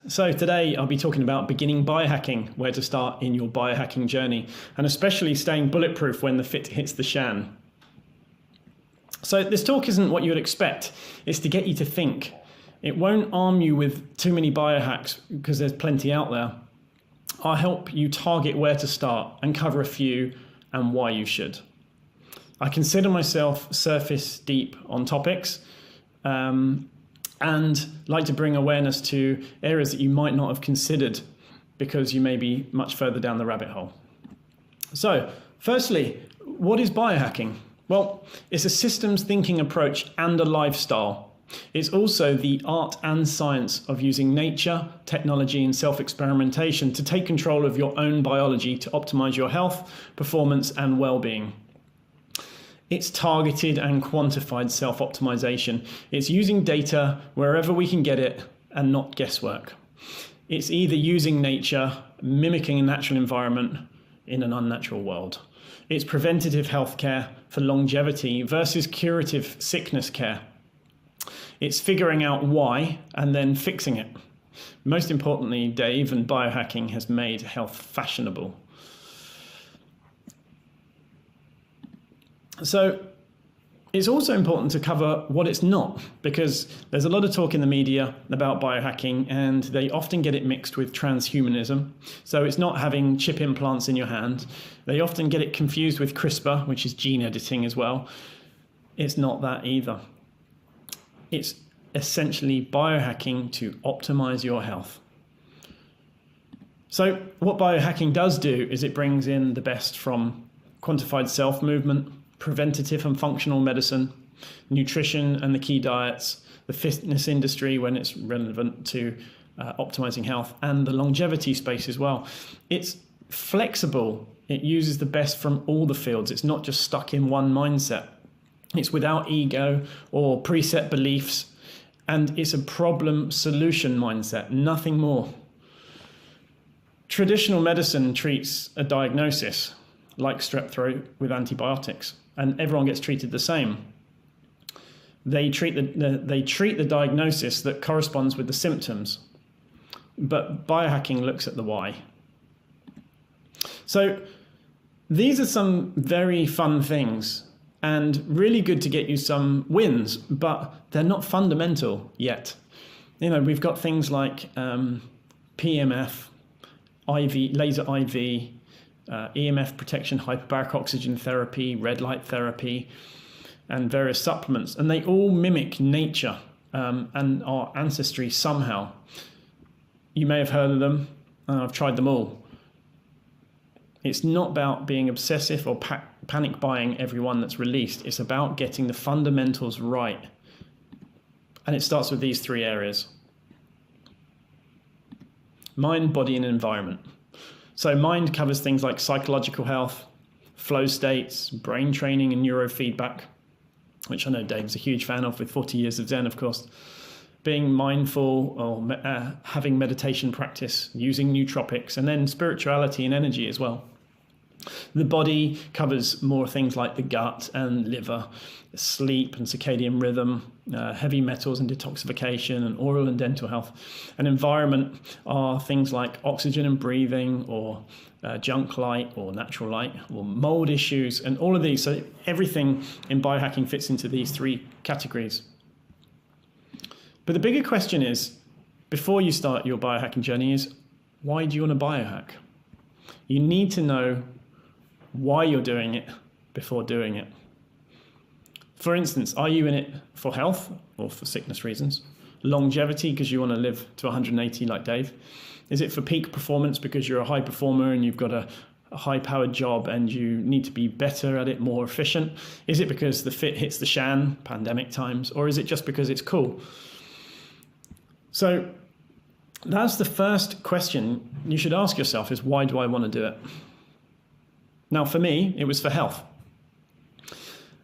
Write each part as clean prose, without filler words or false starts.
So today I'll be talking about beginning biohacking, where to start in your biohacking journey, and especially staying bulletproof when the fit hits the shan. So this talk isn't what you would expect. It's to get you to think. It won't arm you with too many biohacks because there's plenty out there. I'll help you target where to start and cover a few and why you should. I consider myself surface deep on topics, and like to bring awareness to areas that you might not have considered because you may be much further down the rabbit hole. So, firstly, what is biohacking? Well, it's a systems thinking approach and a lifestyle. It's also the art and science of using nature, technology, and self-experimentation to take control of your own biology to optimize your health, performance, and well-being. It's targeted and quantified self-optimization. It's using data wherever we can get it and not guesswork. It's either using nature, mimicking a natural environment in an unnatural world. It's preventative healthcare for longevity versus curative sickness care. It's figuring out why and then fixing it. Most importantly, Dave, and biohacking has made health fashionable. So it's also important to cover what it's not, because there's a lot of talk in the media about biohacking and they often get it mixed with transhumanism. So it's not having chip implants in your hand. They often get it confused with CRISPR, which is gene editing as well. It's not that either. It's essentially biohacking to optimize your health. So what biohacking does do is it brings in the best from quantified self-movement, preventative and functional medicine, nutrition and the key diets, the fitness industry when it's relevant to optimizing health, and the longevity space as well. It's flexible. It uses the best from all the fields. It's not just stuck in one mindset. It's without ego or preset beliefs, and it's a problem-solution mindset, nothing more. Traditional medicine treats a diagnosis, like strep throat, with antibiotics, and everyone gets treated the same. They treat the diagnosis that corresponds with the symptoms, but biohacking looks at the why. So these are some very fun things and really good to get you some wins, but they're not fundamental yet. You know, we've got things like PMF, IV, laser IV, EMF protection, hyperbaric oxygen therapy, red light therapy, and various supplements. And they all mimic nature and our ancestry somehow. You may have heard of them, and I've tried them all. It's not about being obsessive or panic buying every one that's released. It's about getting the fundamentals right. And it starts with these three areas: mind, body, and environment. So mind covers things like psychological health, flow states, brain training, and neurofeedback, which I know Dave's a huge fan of with 40 years of Zen, of course. Being mindful or having meditation practice, using nootropics, and then spirituality and energy as well. The body covers more things like the gut and liver, sleep and circadian rhythm, heavy metals and detoxification, and oral and dental health. And environment are things like oxygen and breathing, or junk light or natural light, or mold issues, and all of these. So everything in biohacking fits into these three categories. But the bigger question is, before you start your biohacking journey, is why do you want to biohack? You need to know why you're doing it before doing it. For instance, are you in it for health or for sickness reasons? Longevity, because you want to live to 180 like Dave? Is it for peak performance because you're a high performer and you've got a high-powered job and you need to be better at it, more efficient? Is it because the fit hits the shan, pandemic times, or is it just because it's cool? So that's the first question you should ask yourself, is why do I want to do it? Now, for me, it was for health.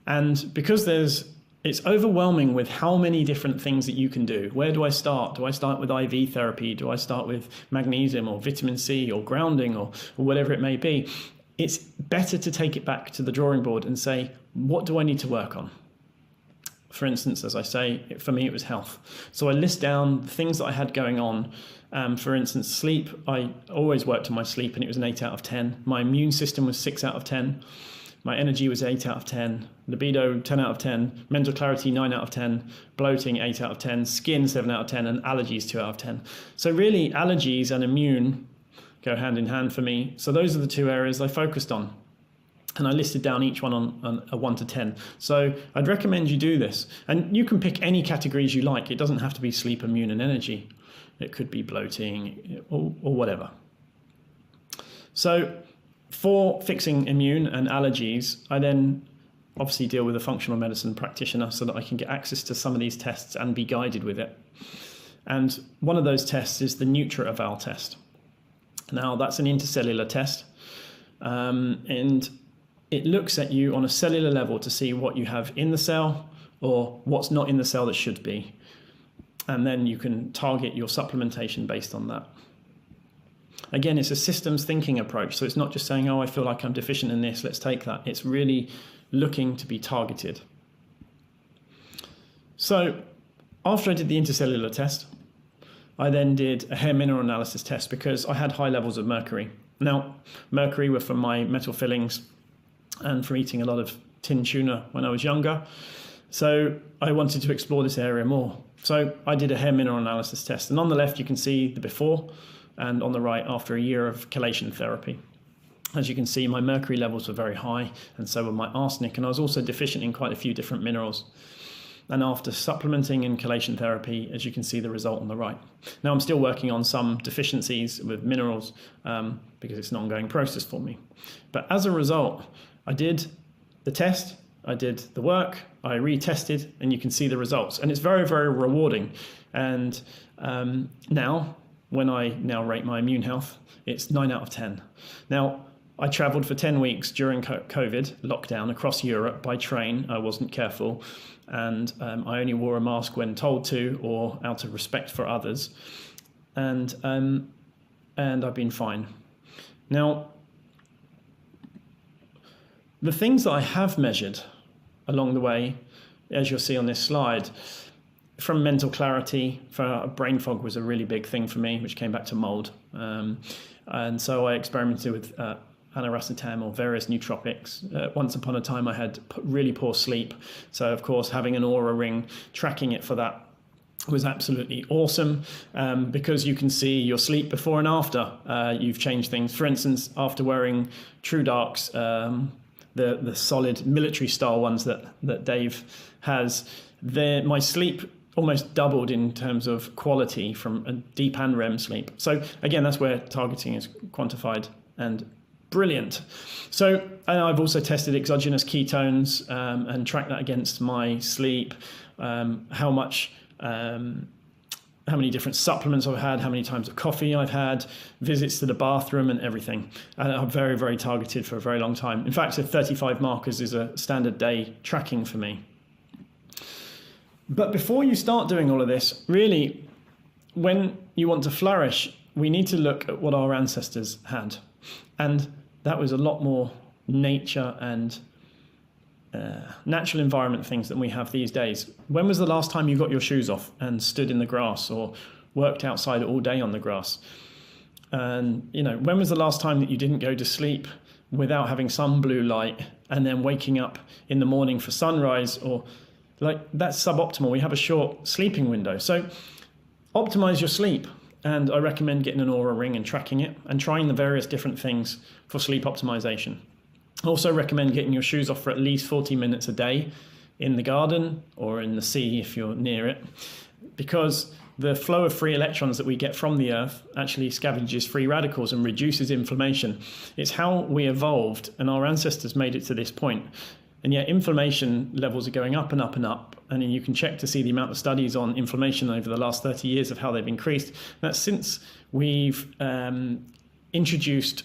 And because it's overwhelming with how many different things that you can do. Where do I start? Do I start with IV therapy? Do I start with magnesium or vitamin C or grounding or whatever it may be? It's better to take it back to the drawing board and say, what do I need to work on? For instance, as I say, for me it was health. So I list down the things that I had going on. For instance, sleep. I always worked on my sleep and it was an 8 out of 10. My immune system was 6 out of 10. My energy was 8 out of 10. Libido, 10 out of 10. Mental clarity, 9 out of 10. Bloating, 8 out of 10. Skin, 7 out of 10. And allergies, 2 out of 10. So really, allergies and immune go hand in hand for me. So those are the two areas I focused on. And I listed down each one on a 1 to 10. So I'd recommend you do this. And you can pick any categories you like. It doesn't have to be sleep, immune, and energy. It could be bloating or whatever. So for fixing immune and allergies, I then obviously deal with a functional medicine practitioner so that I can get access to some of these tests and be guided with it. And one of those tests is the Nutra-Eval test. Now, that's an intercellular test. And it looks at you on a cellular level to see what you have in the cell or what's not in the cell that should be. And then you can target your supplementation based on that. Again, it's a systems thinking approach. So it's not just saying, oh, I feel like I'm deficient in this, let's take that. It's really looking to be targeted. So after I did the intercellular test, I then did a hair mineral analysis test because I had high levels of mercury. Now, mercury were from my metal fillings and from eating a lot of tin tuna when I was younger. So I wanted to explore this area more. So I did a hair mineral analysis test. And on the left, you can see the before, and on the right, after a year of chelation therapy. As you can see, my mercury levels were very high, and so were my arsenic. And I was also deficient in quite a few different minerals. And after supplementing in chelation therapy, as you can see the result on the right. Now I'm still working on some deficiencies with minerals because it's an ongoing process for me. But as a result, I did the test, I did the work, I retested, and you can see the results. And it's very, very rewarding. And now, when I now rate my immune health, it's 9 out of 10. Now, I traveled for 10 weeks during COVID lockdown across Europe by train. I wasn't careful. And I only wore a mask when told to or out of respect for others. And I've been fine. Now, the things that I have measured along the way, as you'll see on this slide, from mental clarity, for brain fog was a really big thing for me, which came back to mold. And so I experimented with aniracetam or various nootropics. Once upon a time, I had really poor sleep. So, of course, having an Aura ring, tracking it for that was absolutely awesome because you can see your sleep before and after you've changed things. For instance, after wearing True Darks, the solid military style ones that Dave has, my sleep almost doubled in terms of quality from a deep and REM sleep. So again, that's where targeting is quantified and brilliant. So I've also tested exogenous ketones and tracked that against my sleep, how many different supplements I've had, how many times of coffee I've had, visits to the bathroom and everything. And I'm very, very targeted for a very long time. In fact, 35 markers is a standard day tracking for me. But before you start doing all of this, really, when you want to flourish, we need to look at what our ancestors had. And that was a lot more nature and natural environment things than we have these days. When was the last time you got your shoes off and stood in the grass or worked outside all day on the grass? And, when was the last time that you didn't go to sleep without having some blue light and then waking up in the morning for sunrise? Or that's suboptimal. We have a short sleeping window. So optimize your sleep. And I recommend getting an Aura ring and tracking it and trying the various different things for sleep optimization. I also recommend getting your shoes off for at least 40 minutes a day in the garden or in the sea if you're near it, because the flow of free electrons that we get from the Earth actually scavenges free radicals and reduces inflammation. It's how we evolved, and our ancestors made it to this point. And yet inflammation levels are going up and up and up. And you can check to see the amount of studies on inflammation over the last 30 years of how they've increased. That's since we've introduced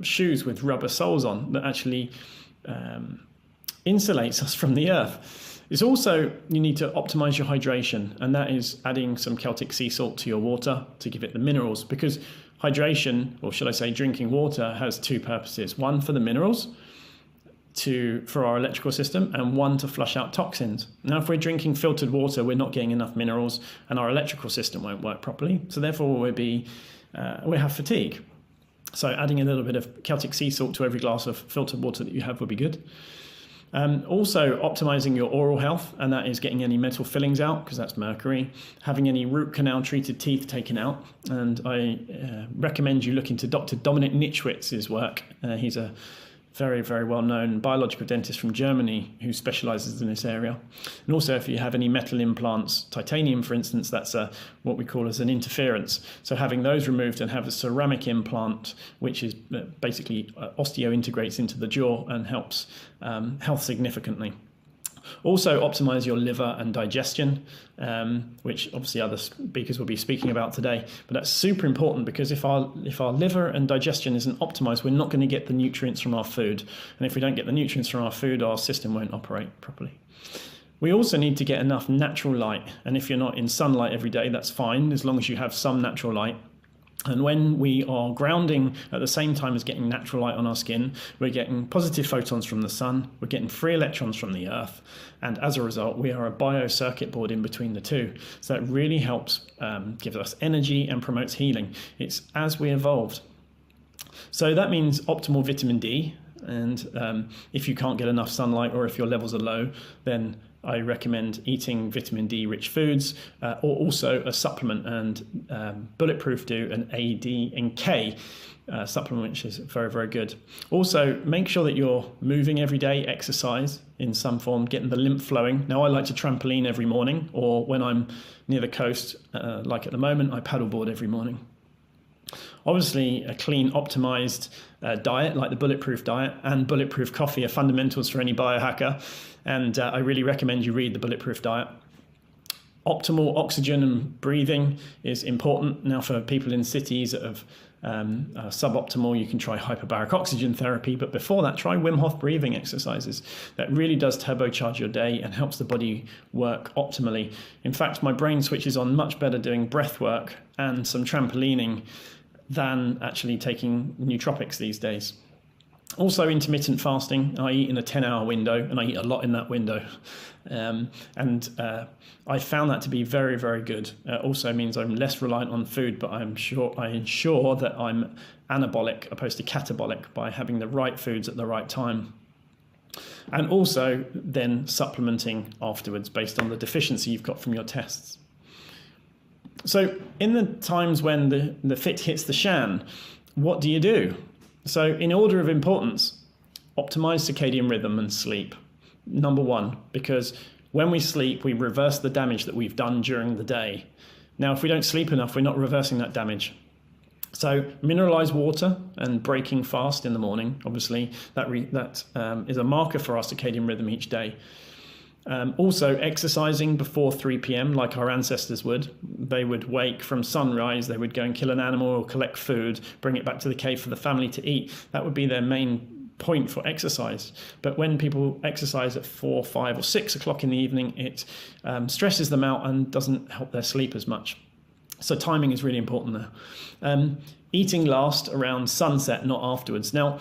shoes with rubber soles on that actually insulates us from the earth. It's also, you need to optimize your hydration, and that is adding some Celtic sea salt to your water to give it the minerals, because hydration, or should I say drinking water, has two purposes. One, for the minerals, for our electrical system, and 1 to flush out toxins. Now, if we're drinking filtered water, we're not getting enough minerals, and our electrical system won't work properly. So therefore, we'll have fatigue. So adding a little bit of Celtic sea salt to every glass of filtered water that you have would be good. Also optimizing your oral health, and that is getting any metal fillings out, because that's mercury, having any root canal treated teeth taken out. And I recommend you look into Dr. Dominik Nitzwitz's work. He's a very, very well-known biological dentist from Germany who specializes in this area. And also, if you have any metal implants, titanium, for instance, that's what we call as an interference. So having those removed and have a ceramic implant, which is basically osteointegrates into the jaw and helps health significantly. Also optimize your liver and digestion, which obviously other speakers will be speaking about today. But that's super important, because if our liver and digestion isn't optimized, we're not going to get the nutrients from our food. And if we don't get the nutrients from our food, our system won't operate properly. We also need to get enough natural light. And if you're not in sunlight every day, that's fine, as long as you have some natural light. And when we are grounding at the same time as getting natural light on our skin, we're getting positive photons from the sun, we're getting free electrons from the earth, and as a result, we are a biocircuit board in between the two. So that really helps, gives us energy and promotes healing. It's as we evolved. So that means optimal vitamin D, and if you can't get enough sunlight, or if your levels are low, then I recommend eating vitamin D rich foods, or also a supplement, and Bulletproof do an A, D and K supplement, which is very, very good. Also, make sure that you're moving every day, exercise in some form, getting the lymph flowing. Now, I like to trampoline every morning, or when I'm near the coast, like at the moment, I paddleboard every morning. Obviously, a clean, optimized diet like the Bulletproof diet and Bulletproof coffee are fundamentals for any biohacker, and I really recommend you read the Bulletproof diet. Optimal oxygen and breathing is important. Now, for people in cities that have suboptimal, you can try hyperbaric oxygen therapy, but before that, try Wim Hof breathing exercises. That really does turbocharge your day and helps the body work optimally. In fact, my brain switches on much better doing breath work and some trampolining than actually taking nootropics these days. Also, intermittent fasting. I eat in a 10-hour window, and I eat a lot in that window. I found that to be very, very good. Also means I'm less reliant on food, but I ensure that I'm anabolic opposed to catabolic by having the right foods at the right time. And also then supplementing afterwards based on the deficiency you've got from your tests. So in the times when the fit hits the shan, what do you do? So in order of importance, optimize circadian rhythm and sleep. Number one, because when we sleep, we reverse the damage that we've done during the day. Now, if we don't sleep enough, we're not reversing that damage. So mineralized water and breaking fast in the morning, obviously, that is a marker for our circadian rhythm each day. Also, exercising before 3 p.m. like our ancestors would. They would wake from sunrise, they would go and kill an animal or collect food, bring it back to the cave for the family to eat. That would be their main point for exercise. But when people exercise at 4, 5 or 6 o'clock in the evening, it stresses them out and doesn't help their sleep as much. So timing is really important there. Eating last around sunset, not afterwards. Now,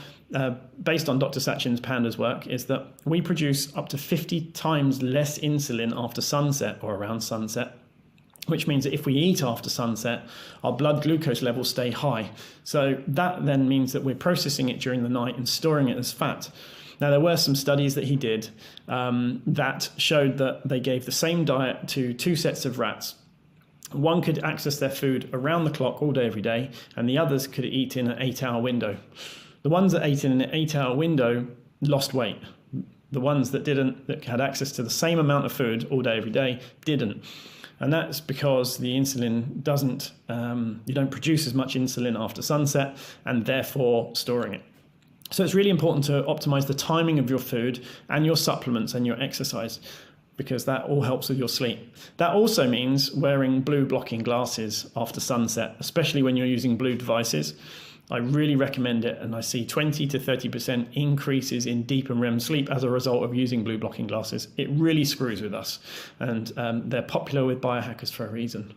based on Dr. Sachin's pandas work, is that we produce up to 50 times less insulin after sunset or around sunset, which means that if we eat after sunset, our blood glucose levels stay high. So that then means that we're processing it during the night and storing it as fat. Now, there were some studies that he did that showed that they gave the same diet to 2 sets of rats. One could access their food around the clock all day, every day, and the others could eat in an 8-hour window. The ones that ate in an 8-hour window lost weight. The ones that didn't, that had access to the same amount of food all day, every day, didn't. And that's because the insulin doesn't, you don't produce as much insulin after sunset, and therefore storing it. So it's really important to optimize the timing of your food and your supplements and your exercise, because that all helps with your sleep. That also means wearing blue blocking glasses after sunset, especially when you're using blue devices. I really recommend it, and I see 20 to 30% increases in deep and REM sleep as a result of using blue blocking glasses. It really screws with us, and they're popular with biohackers for a reason.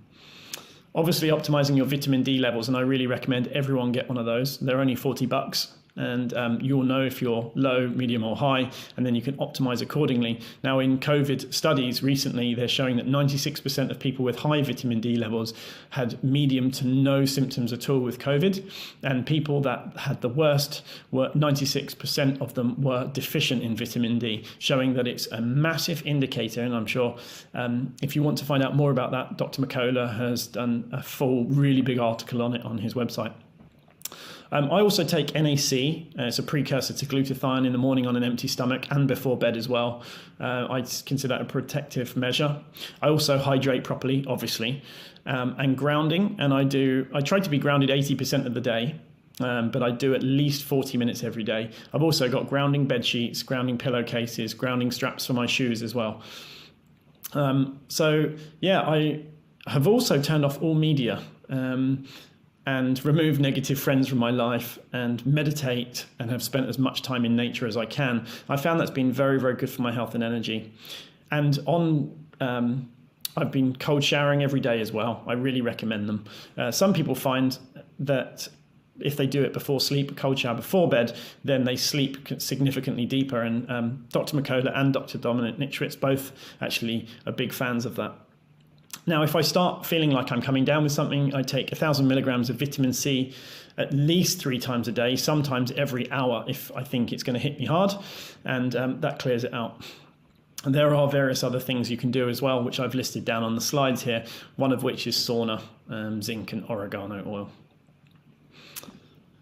Obviously, optimizing your vitamin D levels, and I really recommend everyone get one of those. They're only $40, and you'll know if you're low, medium or high, and then you can optimize accordingly. Now in COVID studies recently, they're showing that 96% of people with high vitamin D levels had medium to no symptoms at all with COVID, and people that had the worst were 96% of them were deficient in vitamin D, showing that it's a massive indicator. And I'm sure if you want to find out more about that, Dr. McCullough has done a full, really big article on it on his website. I also take NAC. It's a precursor to glutathione in the morning on an empty stomach and before bed as well. I consider that a protective measure. I also hydrate properly, obviously, and grounding. And I try to be grounded 80% of the day, but I do at least 40 minutes every day. I've also got grounding bed sheets, grounding pillowcases, grounding straps for my shoes as well. I have also turned off all media. And remove negative friends from my life and meditate and have spent as much time in nature as I can. I found that's been very, very good for my health and energy. And I've been cold showering every day as well. I really recommend them. Some people find that if they do it before sleep, a cold shower before bed, then they sleep significantly deeper. And Dr. McCullough and Dr. Dominic Nichwitz both actually are big fans of that. Now, if I start feeling like I'm coming down with something, I take 1,000 milligrams of vitamin C at least 3 times a day, sometimes every hour if I think it's going to hit me hard, and that clears it out. And there are various other things you can do as well, which I've listed down on the slides here, one of which is sauna, zinc and oregano oil.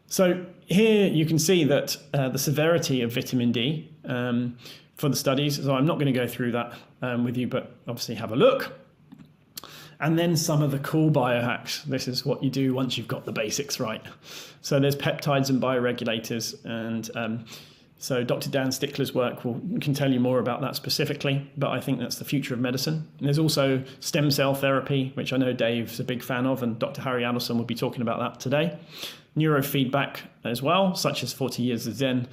So here you can see that the severity of vitamin D for the studies, so I'm not going to go through that with you, but obviously have a look. And then some of the cool biohacks. This is what you do once you've got the basics right. So there's peptides and bioregulators. And so Dr. Dan Stickler's work can tell you more about that specifically, but I think that's the future of medicine. And there's also stem cell therapy, which I know Dave's a big fan of, and Dr. Harry Adelson will be talking about that today. Neurofeedback as well, such as 40 Years of Zen.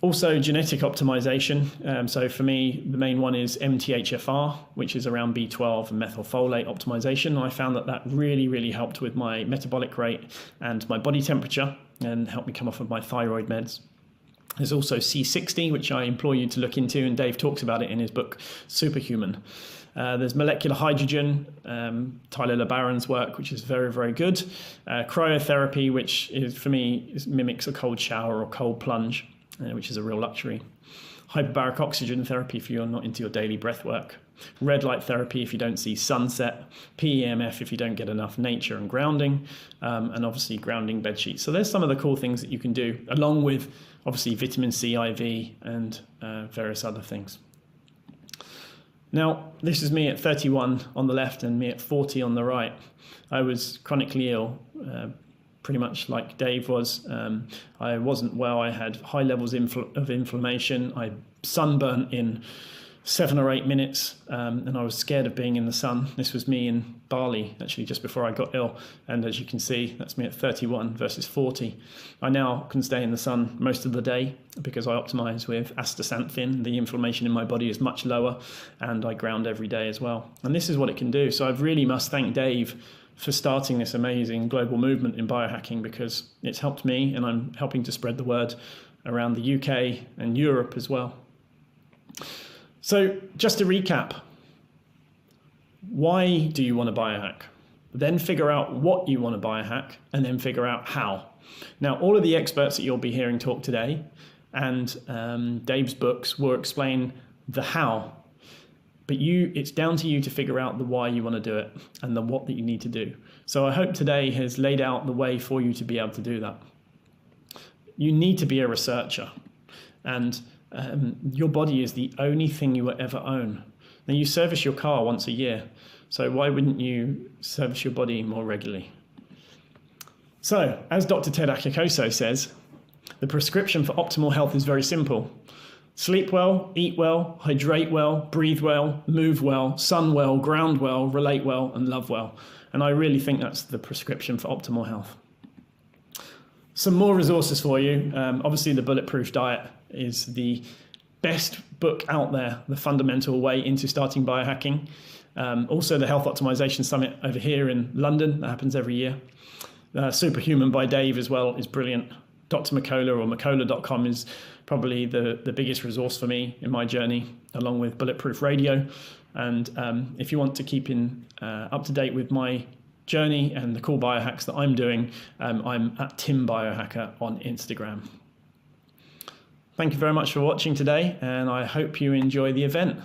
Also genetic optimization. So for me, the main one is MTHFR, which is around B12 and methylfolate optimization. I found that really, really helped with my metabolic rate and my body temperature and helped me come off of my thyroid meds. There's also C60, which I implore you to look into, and Dave talks about it in his book, Superhuman. There's molecular hydrogen, Tyler LeBaron's work, which is very, very good. Cryotherapy, which is, for me, mimics a cold shower or cold plunge, which is a real luxury. Hyperbaric oxygen therapy if you're not into your daily breath work. Red light therapy if you don't see sunset. PEMF if you don't get enough nature and grounding. And obviously grounding bed sheets. So there's some of the cool things that you can do, along with obviously vitamin C IV and various other things. Now, this is me at 31 on the left and me at 40 on the right. I was chronically ill, pretty much like Dave was. I wasn't well. I had high levels of inflammation. I sunburnt in 7 or 8 minutes, and I was scared of being in the sun. This was me in Bali, actually, just before I got ill. And as you can see, that's me at 31 versus 40. I now can stay in the sun most of the day because I optimize with astaxanthin. The inflammation in my body is much lower, and I ground every day as well. And this is what it can do. So I really must thank Dave for starting this amazing global movement in biohacking, because it's helped me, and I'm helping to spread the word around the UK and Europe as well. So just to recap, why do you want to biohack? Then figure out what you want to biohack, and then figure out how. Now, all of the experts that you'll be hearing talk today and Dave's books will explain the how, but it's down to you to figure out the why you want to do it and the what that you need to do. So I hope today has laid out the way for you to be able to do that. You need to be a researcher, and your body is the only thing you will ever own. Now, you service your car once a year, so why wouldn't you service your body more regularly? So, as Dr. Ted Akikoso says, the prescription for optimal health is very simple. Sleep well, eat well, hydrate well, breathe well, move well, sun well, ground well, relate well, and love well. And I really think that's the prescription for optimal health. Some more resources for you. Obviously, the Bulletproof Diet is the best book out there, the fundamental way into starting biohacking. Also, the Health Optimization Summit over here in London, that happens every year. Superhuman by Dave as well is brilliant. Dr. McCullough or McCullough.com is probably the biggest resource for me in my journey, along with Bulletproof Radio. And if you want to keep up to date with my journey and the cool biohacks that I'm doing, I'm at Tim Biohacker on Instagram. Thank you very much for watching today, and I hope you enjoy the event.